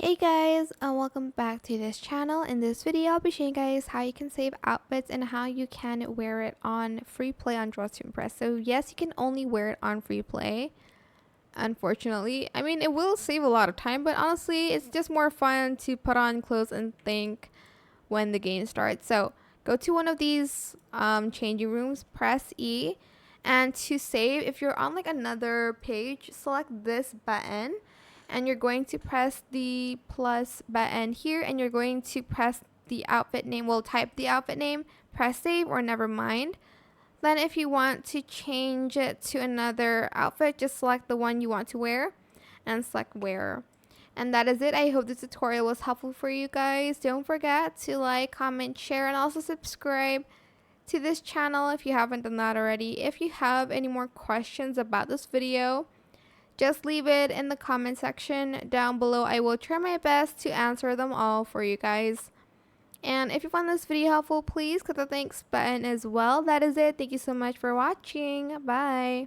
Hey guys, and welcome back to this channel. In this video, I'll be showing you guys how you can save outfits and how you can wear it on Freeplay on Dress to Impress. So yes, you can only wear it on Freeplay, unfortunately. I mean, it will save a lot of time, but honestly, it's just more fun to put on clothes and think when the game starts. So go to one of these changing rooms, press E, and to save, if you're on like another page, select this button and you're going to press the plus button here and you're going to press the outfit name. Well, type the outfit name, press save or never mind. Then if you want to change it to another outfit, just select the one you want to wear and select wear. And that is it. I hope this tutorial was helpful for you guys. Don't forget to like, comment, share, and also subscribe to this channel if you haven't done that already. If you have any more questions about this video, just leave it in the comment section down below. I will try my best to answer them all for you guys. And if you found this video helpful, please click the thanks button as well. That is it. Thank you so much for watching. Bye.